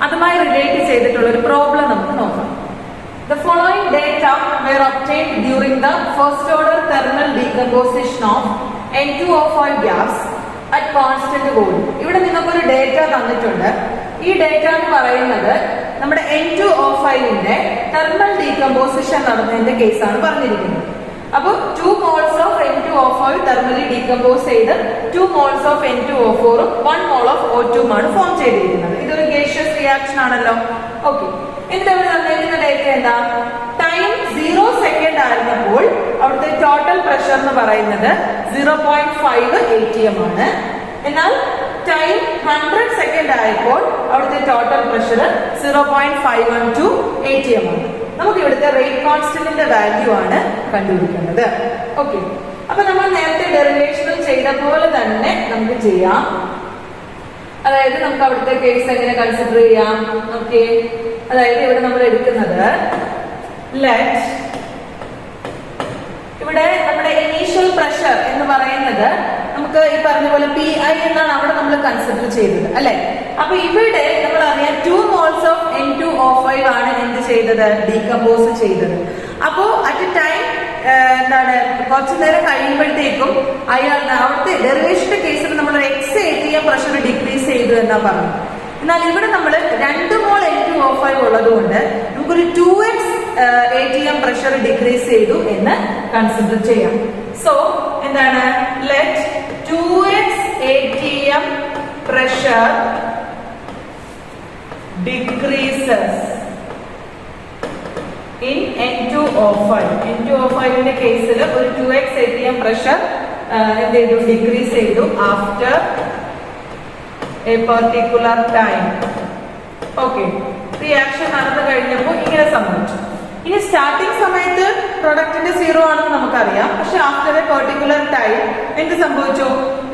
അതുമായി റിലേറ്റ് ചെയ്തിട്ടുള്ള ഒരു പ്രോബ്ലം നമുക്ക് നോക്കാം. The following data were obtained during the first order thermal decomposition of N2O5 gas at constant volume. ഇവിടെ നിങ്ങൾക്കൊരു ഡേറ്റ തന്നിട്ടുണ്ട്. ഈ ഡേറ്റ എന്ന് പറയുന്നത് നമ്മുടെ N2O5ന്റെ തെർമൽ ഡീകമ്പോസിഷൻ നടന്നതിന്റെ കേസാണ് പറഞ്ഞിരിക്കുന്നത്. അപ്പോൾ 2 moles of N2O5 thermally decompose ചെയ്ത് 2 moles of N2O4 ഉം 1 mole of O2 ആണ് ഫോം ചെയ്തിരിക്കുന്നത്. ഇതൊരു ഗേഷ്യസ് റിയാക്ഷൻ ആണല്ലോ. ഓക്കെ, എന്നിട്ട് അവർ തന്നിരിക്കുന്ന ഡേറ്റ എന്താ? ടൈം 0 സെക്കൻഡ് ആയിരുന്നപ്പോൾ അവിടുത്തെ ടോട്ടൽ പ്രഷർ എന്ന് പറയുന്നത് 0.5 atm ആണ്. എന്നാൽ ടൈം 100 സെക്കൻഡ് ആയപ്പോൾ അവിടുത്തെ ടോട്ടൽ പ്രഷർ 0.512 atm ആണ്. നമുക്ക് ഇവിടുത്തെ റേറ്റ് കോൺസ്റ്റന്റിന്റെ വാല്യൂ ആണ് കണ്ടുപിടിക്കേണ്ടത്. ഓക്കെ, അപ്പൊ നമ്മൾ നേരത്തെ ഡെറിവേഷനിൽ ചെയ്ത പോലെ തന്നെ നമുക്ക് ചെയ്യാം. അതായത് നമുക്ക് അവിടുത്തെ കേസ് എങ്ങനെ കൺസിഡർ ചെയ്യാം? ഓക്കെ, അതായത് ഇവിടെ നമ്മൾ എടുക്കുന്നത് ഇവിടെ നമ്മുടെ ഇനീഷ്യൽ പ്രഷർ എന്ന് പറയുന്നത് നമുക്ക് ഈ പറഞ്ഞ പോലെ പി ഐ എന്നാണ് അവിടെ നമ്മൾ കൺസിഡർ ചെയ്തത് അല്ലെ. അപ്പൊ ഇവിടെ നമ്മൾ അറിയാം 2 moles of N2O5 ആണ് എന്ത് ചെയ്തത്? ഡീകമ്പോസ് ചെയ്തത്. അപ്പോ അറ്റ് ടൈം എന്താണ് കുറച്ചു നേരം കഴിയുമ്പോഴത്തേക്കും അവിടുത്തെ ഡെറിവേഷന്റെ കേസിൽ നമ്മൾ എക്സ് atm പ്രഷർ ഡിക്രീസ് ചെയ്തു എന്നാ പറഞ്ഞു. എന്നാൽ ഇവിടെ നമ്മൾ 2 mole N2O5 ഉള്ളതുകൊണ്ട് നമുക്കൊരു 2x atm പ്രഷർ ഡിക്രീസ് ചെയ്തു എന്ന് കൺസിഡർ ചെയ്യാം. സോ എന്താണ്? Let 2x atm pressure decreases in N2O5. N2O5ന്റെ കേസിൽ ഒരു 2x atm പ്രഷർ എന്ത് ചെയ്തു? ഡിക്രീസ് ചെയ്തു after A particular time. Okay, reaction നടന്നു കഴിഞ്ഞപ്പോൾ ഇങ്ങനെ സംഭവിച്ചു. ഇനി സ്റ്റാർട്ടിംഗ് സമയത്ത് പ്രൊഡക്റ്റിന്റെ 0 ആണെന്ന് നമുക്കറിയാം. പക്ഷെ ആഫ്റ്റർ എ പെർട്ടിക്കുലർ ടൈം എന്ത് സംഭവിച്ചു?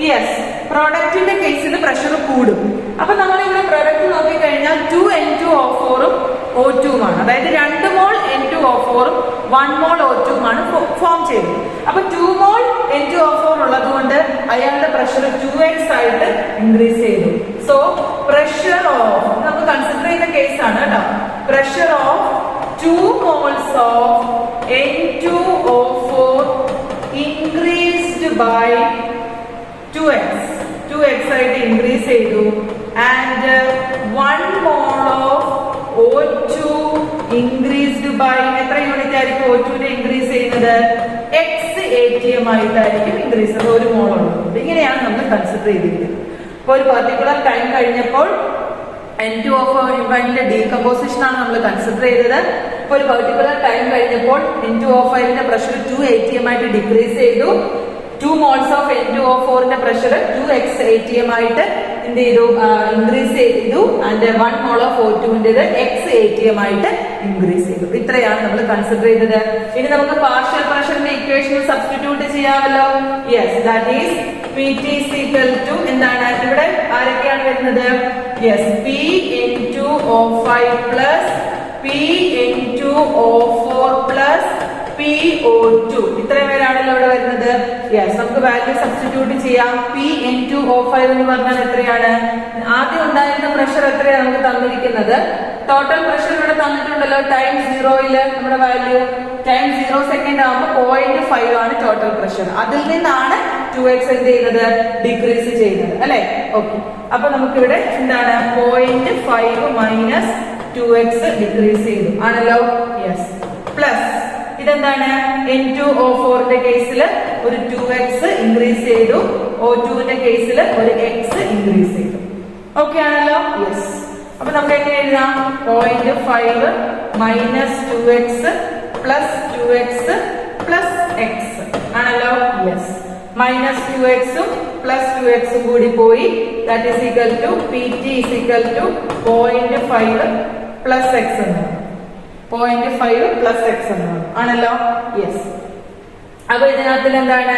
യെസ്, പ്രൊഡക്റ്റിന്റെ കേസിൽ പ്രഷർ കൂടും. അപ്പൊ നമ്മൾ ഇവിടെ പ്രൊഡക്റ്റ് നോക്കിക്കഴിഞ്ഞാൽ 2 N2O4 ഉം O2 ആണ്. അതായത് 2 mole N2O4 ഉം 1 mole O2 ആണ് ഫോം ചെയ്തത്. അപ്പൊ 2 mole N2O4 ഉള്ളത് കൊണ്ട് അയാളുടെ പ്രഷർ 2x ആയിട്ട് ഇൻക്രീസ് ചെയ്തു. സോ പ്രഷർ ഓഫ് നമുക്ക് കൺസിഡർ ചെയ്യുന്ന കേസാണ് കേട്ടോ. Pressure of 2 moles of N2O4 increased by 2x ആയിട്ട് ഇൻക്രീസ് ചെയ്തു. And 1 mole of O2 increased by എത്ര യൂണിറ്റ് ആയിരിക്കും O2 നെ ഇൻക്രീസ് ചെയ്യുന്നത്? x atm ആയിട്ടായിരിക്കും ഇൻക്രീസ് ചെയ്തത്. 1 mole ഉള്ളത്. ഇങ്ങനെയാണ് നമ്മൾ കൺസിഡർ ചെയ്തിരിക്കുന്നത്. അപ്പോൾ ഒരു പർട്ടിക്കുലർ ടൈം കഴിഞ്ഞപ്പോൾ N2O5ന്റെ ഡീകമ്പോസിഷൻ ആണ് നമ്മൾ കൺസിഡർ ചെയ്തത്. അപ്പോൾ ഒരു പർട്ടിക്കുലർ ടൈം കഴിഞ്ഞപ്പോൾ N2O5ന്റെ പ്രഷർ 2 atm ആയിട്ട് ഡിക്രീസ് ചെയ്തു. 2 moles of N2O4ന്റെ പ്രഷർ 2x atm ആയിട്ട് എന്ത് ചെയ്തു? ഇൻക്രീസ് ചെയ്തു. ആൻഡ് 1 mole of O2ന്റേത് x atm ആയിട്ട് ഇൻക്രീസ് ചെയ്തു. ഇത്രയാണ് നമ്മൾ കൺസിഡർ ചെയ്തത്. ഇനി നമുക്ക് പാർഷ്യൽ പ്രഷറിന്റെ ഇക്വേഷനിൽ സബ്സ്റ്റിറ്റ്യൂട്ട് ചെയ്യാമല്ലോ. Yes, that is Pt is equal to എന്താണ്? ഇവിടെ ആരൊക്കെയാണ് വരുന്നത്? Yes, P N2O5 plus P N2O4 plus PO2. ഇത്രയും പേരാണല്ലോ ഇവിടെ വരുന്നത്. യെസ്, നമുക്ക് വാല്യൂ സബ്സ്റ്റിറ്റ്യൂട്ട് ചെയ്യാം. P N2O5 എന്ന് പറഞ്ഞാൽ എത്രയാണ്? ആദ്യം ഉണ്ടായിരുന്ന പ്രഷർ എത്രയാണ് നമുക്ക് തന്നിരിക്കുന്നത്? ടോട്ടൽ പ്രഷർ ഇവിടെ തന്നിട്ടുണ്ടല്ലോ. ടൈം 0 നമ്മുടെ വാല്യൂ ടൈം 0 സെക്കൻഡ് ആകുമ്പോൾ 0.5 ആണ് ടോട്ടൽ പ്രഷർ. അതിൽ നിന്നാണ് 2x എന്ത് ചെയ്യുന്നത്? ഡിക്രീസ് ചെയ്യുന്നത് അല്ലെ. ഓക്കെ, അപ്പൊ നമുക്കിവിടെ എന്താണ്? 0.5 മൈനസ് 2x ഡിക്രീസ് ചെയ്തു ആണല്ലോ. യെസ്, പ്ലസ് ഇതെന്താണ്? N2O4ന്റെ കേസിൽ ഒരു 2x ഇൻക്രീസ് ചെയ്തു. O2ന്റെ കേസിൽ ഒരു x ഇൻക്രീസ് ചെയ്തു. ഓക്കെ ആണല്ലോ. യെസ്, അപ്പൊ നമുക്ക് എങ്ങനെ എഴുതാം? 0.5 minus 2x plus 2x plus x ആണല്ലോ. യെസ്, മൈനസ് 2x ഉം പ്ലസ് 2x ഉം കൂടി പോയി. That is equal to Pt is equal to 0.5 plus x എന്നാണ്. 0.5 പ്ലസ് x എന്നാണ് ആണല്ലോ. യെസ്, അപ്പൊ ഇതിനകത്തിൽ എന്താണ്?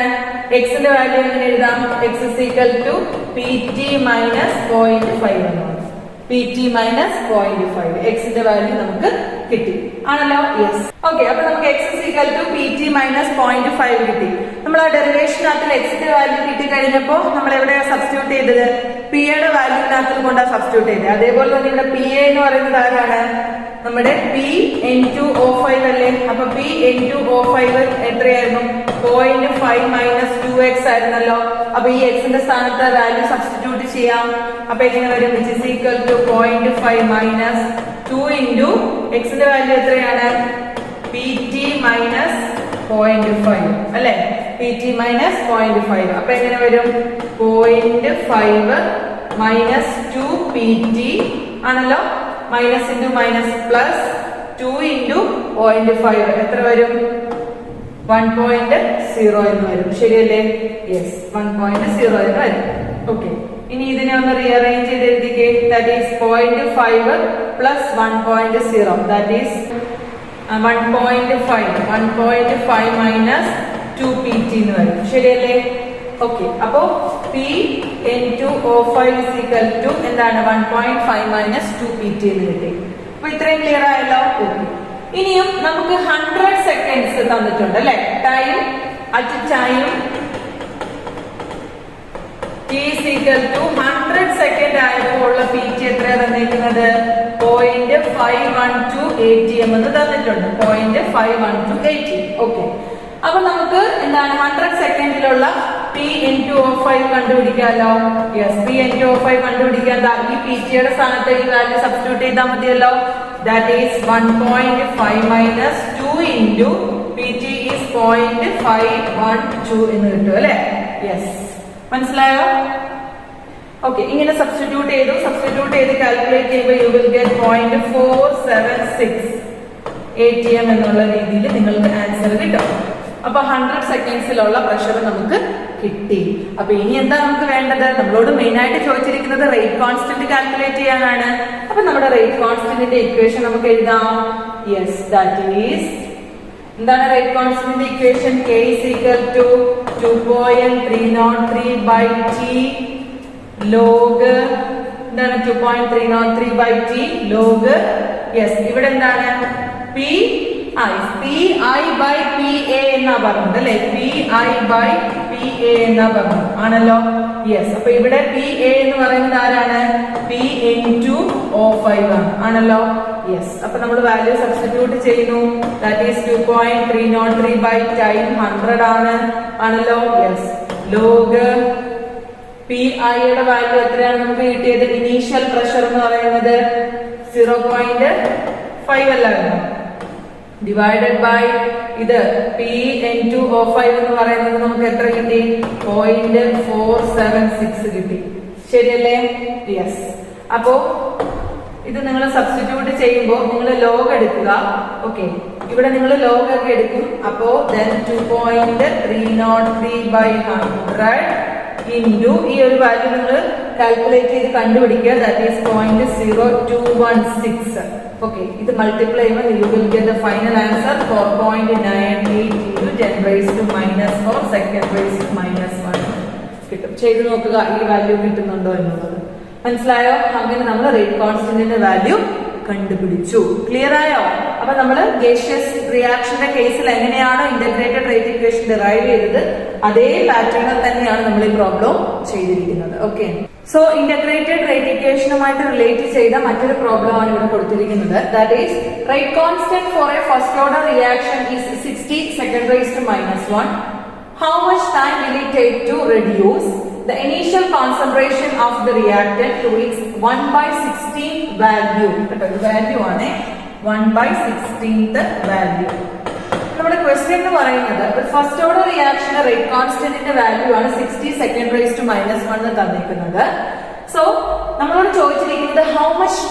എക്സിന്റെ വാല്യൂ എങ്ങനെ എഴുതാം? x is equal to Pt minus 0.5 എന്നാണ്. Pt minus 0.5 എക്സിന്റെ വാല്യൂ നമുക്ക് കിട്ടി. ആണല്ലോ? യെസ്. ഓക്കെ, അപ്പൊ നമുക്ക് x pt മൈനസ് 0.5 കിട്ടി. നമ്മൾ ആ ഡെറിവേഷനകത്തിൽ എക്സിന്റെ വാല്യൂ കിട്ടി കഴിഞ്ഞപ്പോ നമ്മൾ എവിടെയാ സബ്സ്റ്റിറ്റ്യൂട്ട് ചെയ്തത്? പി യുടെ വാല്യൂനകത്തിൽ കൊണ്ടാ സബ്സ്റ്റിറ്റ്യൂട്ട് ചെയ്തത്. അതേപോലെ തന്നെ ഇവിടെ പി എ എന്ന് പറയുന്നത് ആരാണ്? നമ്മുടെ പി N2 O5 അല്ലേ? അപ്പൊ പി N2 O5 എത്രയായിരുന്നു? 0.5 മൈനസ് 2x ആയിരുന്നല്ലോ. അപ്പൊ ഈ എക്സിന്റെ സ്ഥാനത്ത് വാല്യൂ സബ്സ്റ്റിറ്റ്യൂട്ട് ചെയ്യാം. അപ്പൊ എങ്ങനെ വരും? Which is equal to 0.5 minus 2 into എക്സിന്റെ വാല്യൂ എത്രയാണ്? പി ടി മൈനസ് 0.5 അല്ലെ? P T minus 0.5. അപ്പൊ എങ്ങനെ വരും? 0.5 മൈനസ് 2 പി ടി ആണല്ലോ. Minus into minus plus 2 into 0.5 എത്ര വരും? 1.0 എന്ന് വരും. ശരിയല്ലേ? യെസ്, 1.0 എന്ന് വരും. ഓക്കെ, ഇനി ഇതിനെ ഒന്ന് റീഅറേഞ്ച് ചെയ്ത് എഴുതിക്കേ. That is 0.5 plus 1.0 that is 1.5 minus 2 P T എന്ന് വരും. ശരിയല്ലേ? ഓക്കെ, അപ്പോ P N2 O5 is equal to എന്താണ്? 1.5 മൈനസ് 2 പി ടി എന്ന് കിട്ടി. അപ്പൊ ഇത്രയും ക്ലിയർ ആയല്ലോ? ഓക്കെ, ഇനിയും നമുക്ക് 100 സെക്കൻഡ്സ് തന്നിട്ടുണ്ട് അല്ലെ? Time at time t is equal to 100 second ആയപ്പോൾ ഉള്ള പി ടി എത്രയാ തന്നിരിക്കുന്നത്? 0.512 ATM എന്ന് തന്നിട്ടുണ്ട്. 0.512 ATM. ഓക്കെ, അപ്പൊ നമുക്ക് എന്താണ് 100 സെക്കൻഡിലുള്ള പി N2 O5 കണ്ടുപിടിക്കാമല്ലോ. യെസ്, പി N2 O5 കണ്ടുപിടിക്കാൻ ഈ പി ടിയുടെ സ്ഥാനത്ത് ഈ വാല്യൂ സബ്സ്റ്റിറ്റ്യൂട്ട് ചെയ്താൽ മതിയല്ലോ. That is 1.5 minus 2 into P T is 0.512 എന്ന് കിട്ടും അല്ലെ? യെസ്, മനസ്സിലായോ? ഓക്കെ, ഇങ്ങനെ സബ്സ്റ്റിറ്റ്യൂട്ട് ചെയ്ത് കാൽക്കുലേറ്റ് ചെയ്യുമ്പോൾ യു വിൽ ഗെറ്റ് 0.476 ATM എന്നുള്ള രീതിയിൽ നിങ്ങൾക്ക് ആൻസർ കിട്ടും. അപ്പൊ 100 സെക്കൻഡ്സിലുള്ള പ്രഷർ നമുക്ക് കിട്ടി. അപ്പൊ ഇനി എന്താ നമുക്ക് വേണ്ടത്? നമ്മളോട് മെയിൻ ആയിട്ട് ചോദിച്ചിരിക്കുന്നത് റേറ്റ് കോൺസ്റ്റന്റ് കാൽക്കുലേറ്റ് ചെയ്യാനാണ്. അപ്പൊ നമ്മുടെ റേറ്റ് കോൺസ്റ്റന്റിന്റെ ഇക്വേഷൻ നമുക്ക് എഴുതാം. യെസ്, ദാറ്റ് ഈസ് എന്താണ് റേറ്റ് കോൺസ്റ്റന്റിന്റെ equation? K is equal to 2.303 by T log എന്താണ്? 2.303 by T log. യെസ്, ഇവിടെ എന്താണ്? P I by P A എന്നാ പറഞ്ഞത് അല്ലെ? P I by P A എന്നാ പറഞ്ഞു ആണല്ലോ. യെസ്, അപ്പൊ ഇവിടെ പി എ എന്ന് പറയുന്നത് ആരാണ്? പി N2 O5 ആണല്ലോ. യെസ്, അപ്പൊ നമ്മൾ വാല്യൂ സബ്സ്റ്റിറ്റ്യൂട്ട് ചെയ്യുന്നു. ദാറ്റ് ഈസ് 2.303 ബൈ ടൈം 100 ആണല്ലോ. യെസ്, ലോഗ് പി ഐയുടെ വാല്യൂ എത്രയാണ് നമുക്ക് കിട്ടിയത്? ഇനീഷ്യൽ പ്രഷർ എന്ന് പറയുന്നത് 0.5 അല്ലായിരുന്നു. ഡിവൈഡഡ് ബൈ ഇത് പി N2 O5 എന്ന് പറയുന്നത് നമുക്ക് എത്ര കിട്ടി? 0.476 കിട്ടി. ശരിയല്ലേ? യെസ്, അപ്പോ ഇത് നിങ്ങൾ സബ്സ്റ്റിറ്റ്യൂട്ട് ചെയ്യുമ്പോൾ നിങ്ങൾ ലോഗ് എടുക്കുക. ഓക്കെ, ഇവിടെ നിങ്ങൾ ലോഗ് ഒക്കെ എടുക്കും. അപ്പോ 2.303 by 100 ഇൻറ്റു ഈ ഒരു വാല്യൂ നിങ്ങൾ കാൽക്കുലേറ്റ് ചെയ്ത് കണ്ടുപിടിക്കുക. That is 0.0216. ഓക്കെ, ഇത് മൾട്ടിപ്ലൈ ചെയ്യുമ്പോൾ you will get the final answer 4.98 into 10⁻⁻⁴ (10⁻⁻1) കിട്ടും. ചെയ്ത് നോക്കുക ഈ വാല്യൂ കിട്ടുന്നുണ്ടോ എന്നുള്ളത്. മനസ്സിലായോ? അങ്ങനെ നമ്മൾ റേറ്റ് കോൺസ്റ്റന്റിന്റെ വാല്യൂ കണ്ടുപിടിച്ചു. ക്ലിയർ ആയോ? അപ്പൊ നമ്മൾ ഗേഷ്യസ് റിയാക്ഷന്റെ കേസിൽ എങ്ങനെയാണോ ഇന്റഗ്രേറ്റഡ് റേറ്റ് ഇക്വേഷൻ ഡിറൈവ് ചെയ്തത് അതേ പാറ്റേണിൽ തന്നെയാണ് നമ്മൾ ഈ പ്രോബ്ലം ചെയ്തിരിക്കുന്നത്. ഓക്കെ, സോ ഇന്റഗ്രേറ്റഡ് റേറ്റ് ഇക്വേഷനുമായിട്ട് റിലേറ്റ് ചെയ്ത മറ്റൊരു പ്രോബ്ലം ആണ് ഇവിടെ കൊടുത്തിരിക്കുന്നത്. That is rate constant for a first order reaction is 60 (10⁻⁻1). How much time will it take to reduce the initial concentration of the reactant to its 1/16th value? Value ആണ് 1/16th value. നമ്മുടെ question എന്ന് പറയുന്നത് ഒരു first order reaction rate കോൺസ്റ്റന്റിന്റെ value ആണ് 60 (10⁻⁻1) തന്നിരിക്കുന്നത്. So നമ്മളോട് ചോദിച്ചിരിക്കുന്നത് ഹൗ മച്ച്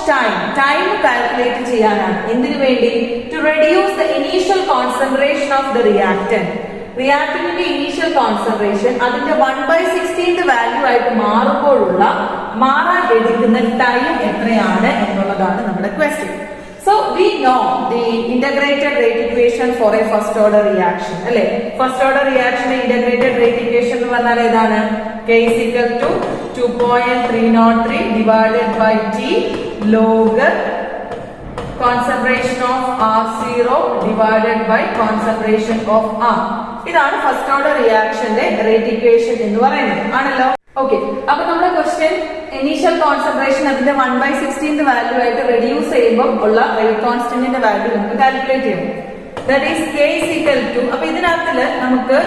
ടൈം കാൽക്കുലേറ്റ് ചെയ്യാനാണ്. എന്തിനു വേണ്ടി? To reduce the initial concentration of the reactant. റിയാക്ടന്റിന്റെ ഇനീഷ്യൽ കോൺസെൻട്രേഷൻ അതിന്റെ 1/16th വാല്യൂ ആയിട്ട് മാറാൻ എടുക്കുന്ന ടൈം എത്രയാണ് എന്നുള്ളതാണ് നമ്മുടെ question. So we know the integrated rate equation for a first order reaction. അല്ലെ, first order reaction integrated rate equation എന്ന് പറഞ്ഞാൽ ഏതാണ്? K is equal to 2.303 divided by T log concentration of R0 divided by concentration of R. ഇതാണ് first order റിയാക്ഷന്റെ rate equation എന്ന് പറയുന്നത് ആണല്ലോ. Okay, അപ്പൊ നമ്മുടെ ക്വസ്റ്റ്യൻ ഇനീഷ്യൽ കോൺസെൻട്രേഷൻ അതിന്റെ 1/16 വാല്യൂ ആയിട്ട് റെഡ്യൂസ് ചെയ്യുമ്പോൾ ഉള്ള റേറ്റ് കോൺസ്റ്റന്റിന്റെ വാല്യൂ നമുക്ക് കാൽക്കുലേറ്റ് ചെയ്യണം. That is K is equal to, അപ്പൊ ഇതിനകത്തില് നമുക്ക്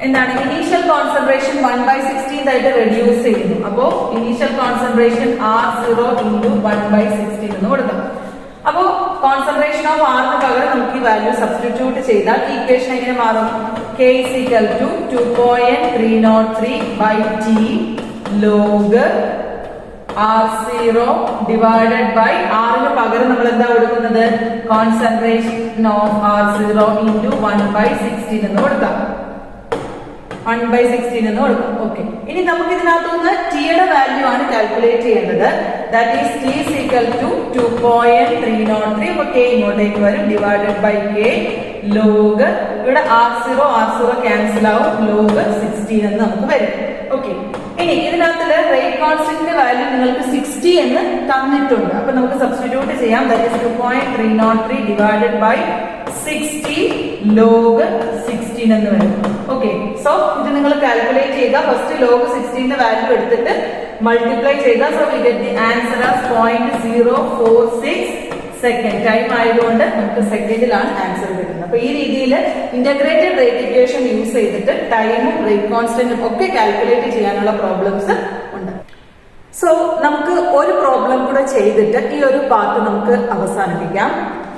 എന്താണ് ഇനീഷ്യൽ കോൺസെൻട്രേഷൻ 1/16 ആയിട്ട് റെഡ്യൂസ് ചെയ്യുന്നു. അപ്പോ ഇനീഷ്യൽ കോൺസെൻട്രേഷൻ R0 into 1/16 എന്ന് കൊടുക്കാം. അപ്പോ കോൺസെൻട്രേഷൻ ഓഫ് R പകരം നമുക്ക് ഈ വാല്യൂ സബ്സ്റ്റിറ്റ്യൂട്ട് ചെയ്താൽ ഈ ഇക്വേഷൻ എങ്ങനെ മാറും? K is equal to 2.303 by T log R0 divided by R ന് പകരം നമ്മൾ എന്താ കൊടുക്കുന്നത്? കോൺസെൻട്രേഷൻ ഓഫ് R0 into 1/16 എന്ന് കൊടുക്കാം. 1/16 എന്ന് കൊടുക്കാം. ഓക്കെ, ഇനി നമുക്ക് ഇതിനകത്തുനിന്ന് T യുടെ വാല്യൂ ആണ് കാൽക്കുലേറ്റ് ചെയ്യേണ്ടത്. That is T is equal to 2.303. അപ്പൊ K ഇങ്ങോട്ടേക്ക് വരും ഡിവൈഡഡ് ബൈ K log, ഇവിടെ R0 ക്യാൻസൽ ആവും, log 16 എന്ന് നമുക്ക് വരും. ഓക്കെ, ഇനി ഇതിനകത്തില് റേറ്റ് കോൺസ്റ്റന്റിന്റെ വാല്യൂ നിങ്ങൾക്ക് 60 എന്ന് തന്നിട്ടുണ്ട്. അപ്പൊ നമുക്ക് സബ്സ്റ്റിറ്റ്യൂട്ട് ചെയ്യാം. That is 2.303 divided by 60 log 16 എന്ന് വരും. ഓക്കെ, സോ ഇത് നിങ്ങൾ കാൽക്കുലേറ്റ് ചെയ്യുക. ഫസ്റ്റ് log 16 വാല്യൂ എടുത്തിട്ട് മൾട്ടിപ്ലൈ ചെയ്യുക. So we get the answer as 0.046 second. Time ആയതുകൊണ്ട് നമുക്ക് സെക്കൻഡിലാണ് ആൻസർ കിട്ടുന്നത്. അപ്പൊ ഈ രീതിയിൽ ഇന്റഗ്രേറ്റഡ് റേറ്റ് ഇക്വേഷൻ യൂസ് ചെയ്തിട്ട് ടൈമും റേറ്റ് കോൺസ്റ്റന്റും ഒക്കെ കാൽക്കുലേറ്റ് ചെയ്യാനുള്ള പ്രോബ്ലംസ് ഉണ്ട്. സോ നമുക്ക് ഒരു പ്രോബ്ലം കൂടെ ചെയ്തിട്ട് ഈ ഒരു പാർട്ട് നമുക്ക് അവസാനിപ്പിക്കാം.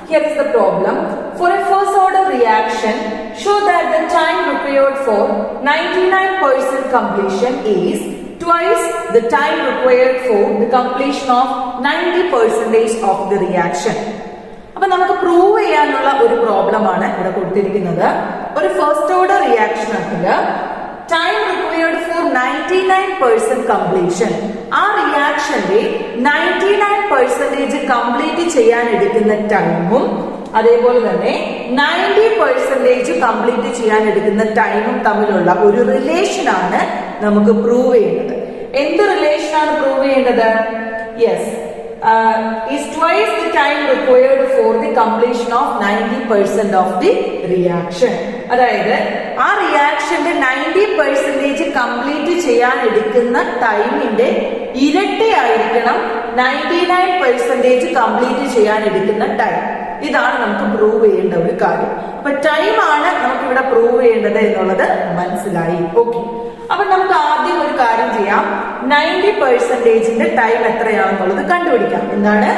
Here is the problem. For a first order reaction, show that the time required for 99% completion is twice the time required for the completion of 90% of the reaction. അപ്പൊ നമുക്ക് പ്രൂവ് ചെയ്യാനുള്ള ഒരു പ്രോബ്ലം ആണ് ഇവിടെ കൊടുത്തിരിക്കുന്നത്. ഒരു ഫസ്റ്റ് ഓർഡർ റിയാക്ഷനത്തില് time required for 99% completion, ആ റിയാക്ഷന്റെ 99% കംപ്ലീറ്റ് ചെയ്യാൻ എടുക്കുന്ന ടൈമും അതേപോലെ തന്നെ 90% കംപ്ലീറ്റ് ചെയ്യാൻ എടുക്കുന്ന ടൈമും തമ്മിലുള്ള ഒരു റിലേഷൻ ആണ് നമുക്ക് പ്രൂവ് ചെയ്യേണ്ടത്. എന്ത് റിലേഷൻ ആണ് പ്രൂവ് ചെയ്യേണ്ടത്? Yes, is twice the time required for the completion of 90% of the reaction. അതായത് ആ റിയാക്ഷന്റെ 90% കംപ്ലീറ്റ് ചെയ്യാൻ എടുക്കുന്ന ടൈമിന്റെ ഇരട്ടി ആയിരിക്കണം 99% കംപ്ലീറ്റ് ചെയ്യാൻ എടുക്കുന്ന ടൈം. ഇതാണ് നമുക്ക് പ്രൂവ് ചെയ്യേണ്ട ഒരു കാര്യം. അപ്പൊ ടൈം ആണ് നമുക്ക് ഇവിടെ പ്രൂവ് ചെയ്യേണ്ടത് എന്നുള്ളത് മനസ്സിലായി. ഓക്കെ, അപ്പൊ നമുക്ക് ആദ്യം ഒരു കാര്യം ചെയ്യാം. 90%ന്റെ ടൈം എത്രയാണെന്നുള്ളത് കണ്ടുപിടിക്കാം. എന്താണ്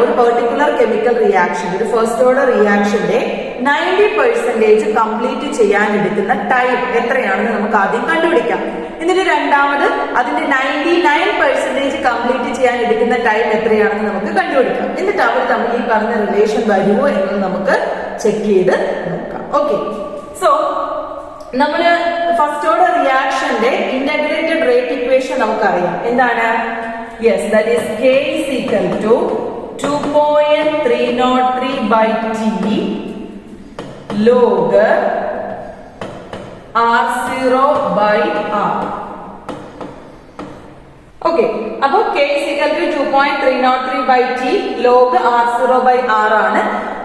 ഒരു പെർട്ടിക്കുലർ കെമിക്കൽ റിയാക്ഷൻ, ഒരു ഫസ്റ്റ് ഓർഡർ റിയാക്ഷന്റെ 90% കംപ്ലീറ്റ് ചെയ്യാൻ എടുക്കുന്ന ടൈം എത്രയാണെന്ന് നമുക്ക് ആദ്യം കണ്ടുപിടിക്കാം. എന്നിട്ട് രണ്ടാമത് അതിന്റെ 99% കംപ്ലീറ്റ് ചെയ്യാൻ എടുക്കുന്ന ടൈം എത്രയാണെന്ന് നമുക്ക് കണ്ടുപിടിക്കാം. എന്നിട്ട് അവർ തമ്മിൽ ഈ പറഞ്ഞ റിലേഷൻ വരുമോ എന്നത് നമുക്ക് ചെക്ക് ചെയ്ത് നോക്കാം. ഓക്കെ, സോ നമ്മള് ഫസ്റ്റ് ഓർഡർ റിയാക്ഷന്റെ ഇന്റഗ്രേറ്റഡ് റേറ്റ് ഇക്വേഷൻ നമുക്കറിയാം. എന്താണ്? Yes, that is K is equal to 2.303 by T log R0 by R. Okay, അപ്പൊ K is equal to 2.303 by T log R0 by R ആണ്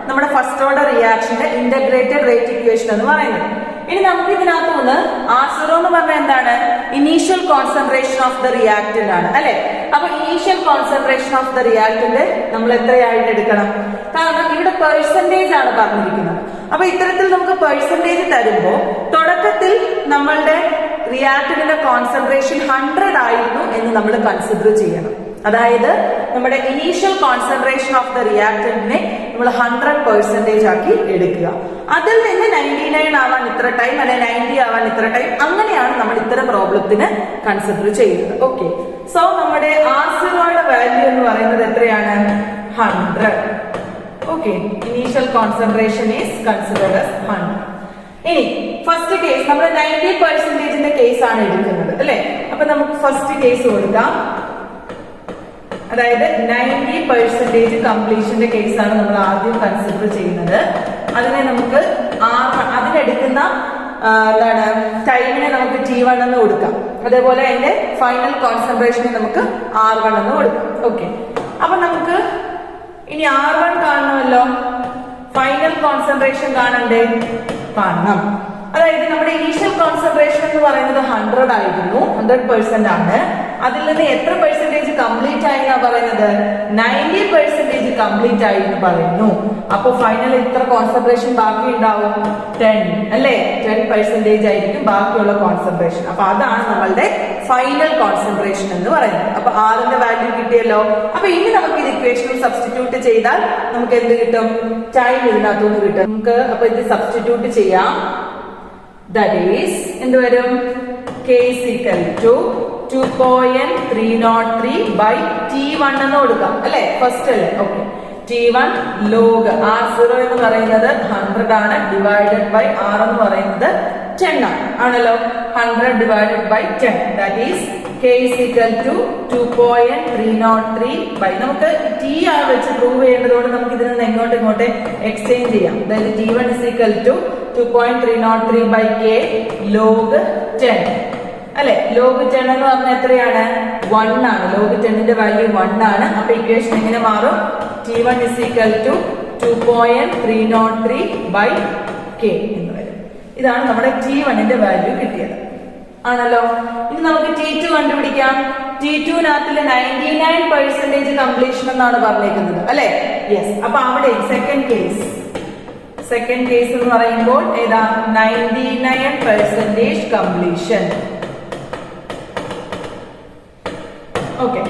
നമ്മുടെ first order റിയാക്ഷന്റെ integrated rate equation എന്ന് പറയുന്നത്. ഇനി നമുക്ക് ഇതിനകത്ത് നിന്ന് R0 എന്ന് പറഞ്ഞാൽ എന്താണ്? Initial concentration of the reactant ആണ് അല്ലെ. അപ്പൊ initial concentration of the reactant നമ്മൾ എത്രയായിട്ട് എടുക്കണം? കാരണം ഇവിടെ പെർസെന്റേജ് ആണ് പറഞ്ഞിരിക്കുന്നത്. അപ്പൊ ഇത്തരത്തിൽ നമുക്ക് പെർസെന്റേജ് തരുമ്പോ തുടക്കത്തിൽ നമ്മളുടെ റിയാക്ടന്റിന്റെ കോൺസെൻട്രേഷൻ 100 ആയിരുന്നു എന്ന് നമ്മൾ കൺസിഡർ ചെയ്യണം. അതായത് നമ്മുടെ ഇനീഷ്യൽ കോൺസെൻട്രേഷൻ ഓഫ് ദ റിയാക്ടന്റിനെ നമ്മൾ 100% ആക്കി എടുക്കുക. അതിൽ നിന്ന് 99 ആവാൻ ഇത്ര ടൈം, അല്ലെ 90 ആവാൻ ഇത്ര ടൈം, അങ്ങനെയാണ് നമ്മൾ ഇത്തരം പ്രോബ്ലത്തിന് കൺസിഡർ ചെയ്യുന്നത്. ഓക്കെ, സോ നമ്മുടെ R0യുടെ വാല്യൂ എന്ന് പറയുന്നത് എത്രയാണ്? 100. Okay, initial concentration is considered as 100. ഇനി ഫസ്റ്റ് കേസ് നമ്മൾ 90%ന്റെ കേസ് ആണ് എടുക്കുന്നത് അല്ലെ. അപ്പൊ നമുക്ക് ഫസ്റ്റ് കേസ് കൊടുക്കാം. അതായത് 90% കംപ്ലീഷന്റെ കേസാണ് നമ്മൾ ആദ്യം കൺസിഡർ ചെയ്യുന്നത്. അതിനെ നമുക്ക് അതിനെടുക്കുന്ന എന്താണ് ടൈമിനെ നമുക്ക് T1 എന്ന് കൊടുക്കാം. അതേപോലെ അതിന്റെ ഫൈനൽ കോൺസെൻട്രേഷനെ നമുക്ക് R1 എന്ന് കൊടുക്കാം. ഓക്കെ, അപ്പൊ നമുക്ക് ഇനി R1 കാണണമല്ലോ, ഫൈനൽ കോൺസെൻട്രേഷൻ കാണണ്ടേ? കാണണം. അതായത് നമ്മുടെ ഇനീഷ്യൽ കോൺസെൻട്രേഷൻ എന്ന് പറയുന്നത് 100 ആയിരുന്നു, 100% ആണ്. അതിൽ നിന്ന് എത്ര പെർസെന്റേജ് കംപ്ലീറ്റ് ആയി എന്നാ പറയുന്നത്? 90% കംപ്ലീറ്റ് ആയി എന്ന് പറയുന്നു. അപ്പൊ ഫൈനൽ എത്ര കോൺസെൻട്രേഷൻ ബാക്കി ഉണ്ടാവും? 10 അല്ലെ? 10% ആയിരിക്കും ബാക്കിയുള്ള കോൺസെൻട്രേഷൻ. അപ്പൊ അതാണ് നമ്മളുടെ ഫൈനൽ കോൺസെൻട്രേഷൻ എന്ന് പറയുന്നത്. അപ്പൊ ആറിന്റെ വാല്യൂ കിട്ടിയല്ലോ. അപ്പൊ ഇനി നമുക്ക് ഇത് ഇക്വേഷനിൽ സബ്സ്റ്റിറ്റ്യൂട്ട് ചെയ്താൽ നമുക്ക് എന്ത് കിട്ടും? ടൈം ഇതിനകത്തുനിന്ന് കിട്ടും നമുക്ക്. അപ്പൊ ഇത് സബ്സ്റ്റിറ്റ്യൂട്ട് ചെയ്യാം. That is എന്ത് വരും? K is equal to 2.303 by T1 എന്ന് കൊടുക്കാം അല്ലെ? ഫസ്റ്റ് അല്ലേ? ഓക്കെ. T1 log R0 എന്ന് പറയുന്നത് 100 ആണ്, ഡിവൈഡഡ് ബൈ R എന്ന് പറയുന്നത് 10 ആണ്. ആണല്ലോ? 100 divided by 10. That is K is equal to 2.303 by നമുക്ക് T ആ വെച്ച് പ്രൂവ് ചെയ്യേണ്ടതുകൊണ്ട് നമുക്ക് ഇതിൽ നിന്ന് ഇങ്ങോട്ട് എക്സ്ചേഞ്ച് ചെയ്യാം. അതായത് T1 is equal to 2.303 by K log 10 അല്ലെ? log 10 എന്ന് പറഞ്ഞാൽ എത്രയാണ്? 1 ആണ്. log 10ന്റെ വാല്യൂ 1 ആണ്. അപ്പൊ ഇക്വേഷൻ എങ്ങനെ മാറും? T1 is equal to 2.303 by K എന്ന് വരും. ഇതാണ് നമ്മുടെ T1ന്റെ വാല്യൂ കിട്ടിയത്. ആണല്ലോ? ഇനി നമുക്ക് T2 കണ്ടുപിടിക്കാം. T2നകത്തില് 99% കംപ്ലീഷൻ എന്നാണ് പറഞ്ഞേക്കുന്നത് അല്ലെ? യെസ്. അപ്പൊ അവിടെ സെക്കൻഡ് കേസ് എന്ന് പറയുമ്പോൾ ഏതാ? 99% കംപ്ലീഷൻ. ഓക്കെ.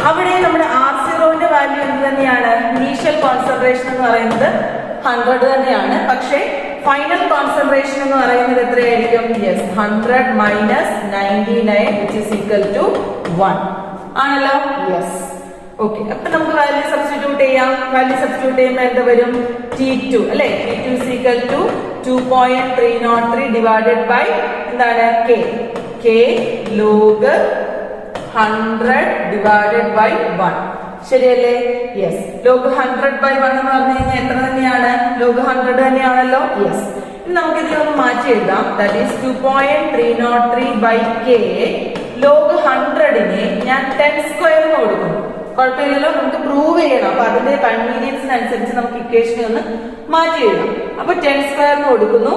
അവിടെ നമ്മുടെ R0ന്റെ വാല്യൂ എന്ത് തന്നെയാണ്? ഇനീഷ്യൽ കോൺസെൻട്രേഷൻ എന്ന് പറയുന്നത് 100 തന്നെയാണ്. പക്ഷേ ഫൈനൽ കോൺസെൻട്രേഷൻ എന്ന് പറയുന്നത് എത്രയായിരിക്കും? Yes, 100 minus 99 which is equal to 1 ആണല്ലോ? യെസ്. ഓക്കെ. അപ്പൊ നമുക്ക് വാല്യൂ സബ്സ്റ്റിറ്റ്യൂട്ട് ചെയ്യാം. വാല്യൂ സബ്സ്റ്റിറ്റ്യൂട്ട് ചെയ്യുമ്പോൾ എന്ത് വരും? T2 അല്ലെ? T2 is equal to 2.303 divided by എന്താണ്? K log 100 divided by 1. ശരിയല്ലേ? യെസ്. log 100 by 1 എന്ന് പറഞ്ഞു കഴിഞ്ഞാൽ എത്ര തന്നെയാണ്? log 100 തന്നെയാണല്ലോ? യെസ്. നമുക്ക് ഇതിലൊന്ന് മാറ്റി എഴുതാം. That is 2.303 by K log 100നെ ഞാൻ 10 സ്ക്വയർ എന്ന് കൊടുക്കുന്നു. കുഴപ്പമില്ലല്ലോ, നമുക്ക് പ്രൂവ് ചെയ്യണം. അപ്പൊ അതിന്റെ കൺവീനിയൻസിനനുസരിച്ച് നമുക്ക് ഇക്വേഷനെ ഒന്ന് മാറ്റി എഴുതാം. അപ്പൊ 10 സ്ക്വയർ എന്ന് കൊടുക്കുന്നു.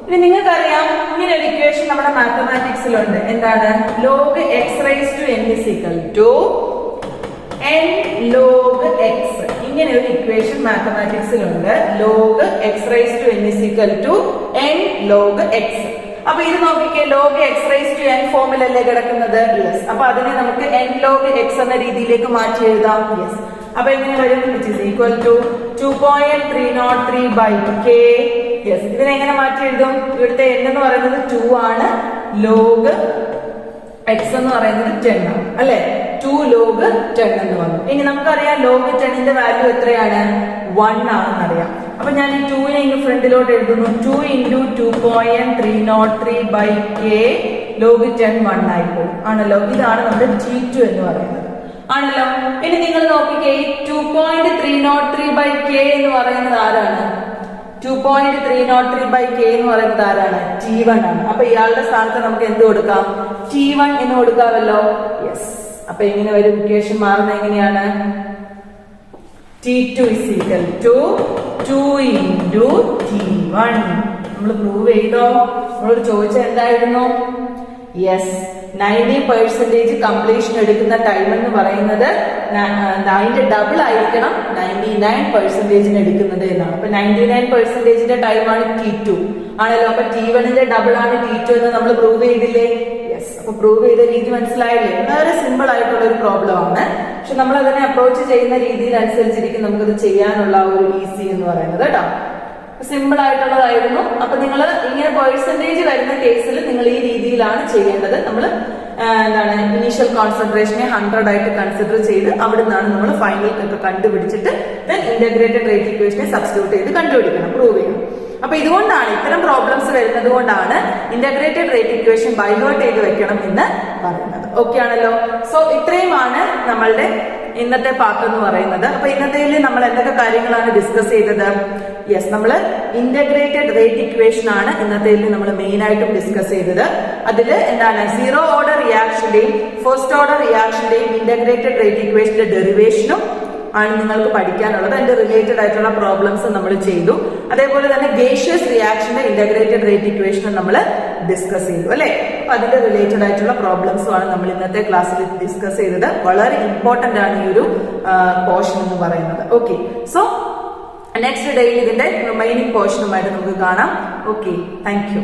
ഇനി നിങ്ങൾക്കറിയാം ഇങ്ങനെ ഒരു ഇക്വേഷൻ നമ്മുടെ മാത്തമാറ്റിക്സിലുണ്ട്. എന്താണ്? log x raised to n is equal to n log x. ഇങ്ങനെ ഒരു equation മാത്തമാറ്റിക്സിലുണ്ട്. log x raised to n is equal to n log x. അപ്പൊ ഇത് നോക്കിക്കേ, log x raised to n ഫോമിലല്ലേ കിടക്കുന്നത്? യെസ്. അപ്പൊ അതിനെ നമുക്ക് n log x എന്ന രീതിയിലേക്ക് മാറ്റി എഴുതാം. യെസ്. അപ്പൊ എങ്ങനെ വരും? which is equal to 2.303 by K. Yes. ഇതിനെങ്ങനെ മാറ്റി എഴുതും? ഇവിടുത്തെ n എന്ന് പറയുന്നത് 2 ആണ്, log x എന്ന് പറയുന്നത് 10 ആണ് അല്ലെ? 2 log 10 എന്ന് വന്നു. ഇനി നമുക്കറിയാം log 10ന്റെ വാല്യൂ എത്രയാണ്? 1 ആണെന്നറിയാം. അപ്പൊ ഞാൻ ഈ 2നെ ഇങ്ങ് ഫ്രണ്ടിലോട്ട് എഴുതുന്നു. 2 into 2.303 by K log 10 1 ആയിപ്പോ. ആണല്ലോ? ഇതാണ് നമ്മുടെ T2 എന്ന് പറയുന്നത്. ആണല്ലോ? ഇനി നിങ്ങൾ നോക്കിക്കേ, 2.303 by K എന്ന് പറയുന്നത് ആരാണ്? 2.303 by K എന്ന് പറയുന്നത് ആരാണ്? T1 ആണ്. അപ്പൊ ഇയാളുടെ സ്ഥാനത്ത് നമുക്ക് എന്ത് കൊടുക്കാം? T1 എന്ന് കൊടുക്കാമല്ലോ? യെസ്. അപ്പൊ എങ്ങനെ വരും? ഇക്വേഷൻ മാറുന്നത് എങ്ങനെയാണ്? T2 is equal to 2 into T1. നമ്മൾ പ്രൂവ് ചെയ്തോ? നമ്മളോട് ചോദിച്ച എന്തായിരുന്നു? യെസ്, 90% കംപ്ലീഷൻ എടുക്കുന്ന ടൈം എന്ന് പറയുന്നത് അതിന്റെ ഡബിൾ ആയിരിക്കണം 99% എടുക്കുന്നത് എന്നാണ്. അപ്പൊ 99%ന്റെ ടൈമാണ് T2 ആണല്ലോ. അപ്പൊ T1ന്റെ ഡബിൾ ആണ് T2 എന്ന് നമ്മൾ പ്രൂവ് ചെയ്തില്ലേ? യെസ്. അപ്പൊ പ്രൂവ് ചെയ്ത രീതി മനസ്സിലായില്ലേ? വളരെ സിമ്പിൾ ആയിട്ടുള്ള ഒരു പ്രോബ്ലം ആണ്. പക്ഷെ നമ്മൾ അതിനെ അപ്രോച്ച് ചെയ്യുന്ന രീതിയിൽ അനുസരിച്ചിരിക്കും നമുക്കത് ചെയ്യാനുള്ള ഒരു ഈസി എന്ന് പറയുന്നത് കേട്ടോ. സിമ്പിൾ ആയിട്ടുള്ളതായിരുന്നു. അപ്പൊ നിങ്ങൾ ഇങ്ങനെ പെർസെന്റേജ് വരുന്ന കേസിൽ നിങ്ങൾ ഈ രീതിയിലാണ് ചെയ്യേണ്ടത്. നമ്മൾ എന്താണ് ഇനീഷ്യൽ കോൺസെൻട്രേഷനെ 100 ആയിട്ട് കൺസിഡർ ചെയ്ത് അവിടെ നിന്നാണ് നമ്മൾ ഫൈനൽ കണ്ടുപിടിച്ചിട്ട് ഇന്റഗ്രേറ്റഡ് റേറ്റ് ഇക്വേഷനെ സബ്സ്റ്റിറ്റ്യൂട്ട് ചെയ്ത് കണ്ടുപിടിക്കണം, പ്രൂവ് ചെയ്യണം. അപ്പൊ ഇതുകൊണ്ടാണ് ഇത്തരം പ്രോബ്ലംസ് വരുന്നത് കൊണ്ടാണ് integrated rate equation by heart ചെയ്ത് വെക്കണം എന്ന് പറയുന്നത്. ഓക്കെ ആണല്ലോ? സോ ഇത്രയുമാണ് നമ്മളുടെ ഇന്നത്തെ പാർട്ട് എന്ന് പറയുന്നത്. അപ്പൊ ഇന്നത്തേല് നമ്മൾ എന്തൊക്കെ കാര്യങ്ങളാണ് ഡിസ്കസ് ചെയ്തത്? യെസ്, നമ്മൾ ഇന്റഗ്രേറ്റഡ് റേറ്റ് ഇക്വേഷൻ ആണ് ഇന്നത്തേല് നമ്മൾ മെയിൻ ആയിട്ടും ഡിസ്കസ് ചെയ്തത്. അതില് എന്താണ് സീറോ ഓർഡർ റിയാക്ഷന്റെയും ഫസ്റ്റ് ഓർഡർ റിയാക്ഷന്റെയും ഇന്റഗ്രേറ്റഡ് റേറ്റ് ഇക്വേഷന്റെ ഡെറിവേഷനും ആണ് നിങ്ങൾക്ക് പഠിക്കാനുള്ളത്. അതിന്റെ റിലേറ്റഡ് ആയിട്ടുള്ള പ്രോബ്ലംസ് നമ്മൾ ചെയ്തു. അതേപോലെ തന്നെ ഗേഷ്യസ് റിയാക്ഷന്റെ ഇന്റഗ്രേറ്റഡ് റേറ്റ് ഇക്വേഷൻ നമ്മൾ ഡിസ്കസ് ചെയ്തു അല്ലെ. അപ്പൊ അതിന്റെ റിലേറ്റഡ് ആയിട്ടുള്ള പ്രോബ്ലംസും ആണ് നമ്മൾ ഇന്നത്തെ ക്ലാസ്സിൽ ഡിസ്കസ് ചെയ്തത്. വളരെ ഇമ്പോർട്ടന്റ് ആണ് ഈ ഒരു പോർഷൻ എന്ന് പറയുന്നത്. ഓക്കെ, സോ നെക്സ്റ്റ് ഡേയിൽ ഇതിന്റെ റിമൈനിങ് പോർഷനുമായിട്ട് നമുക്ക് കാണാം. Okay, thank you.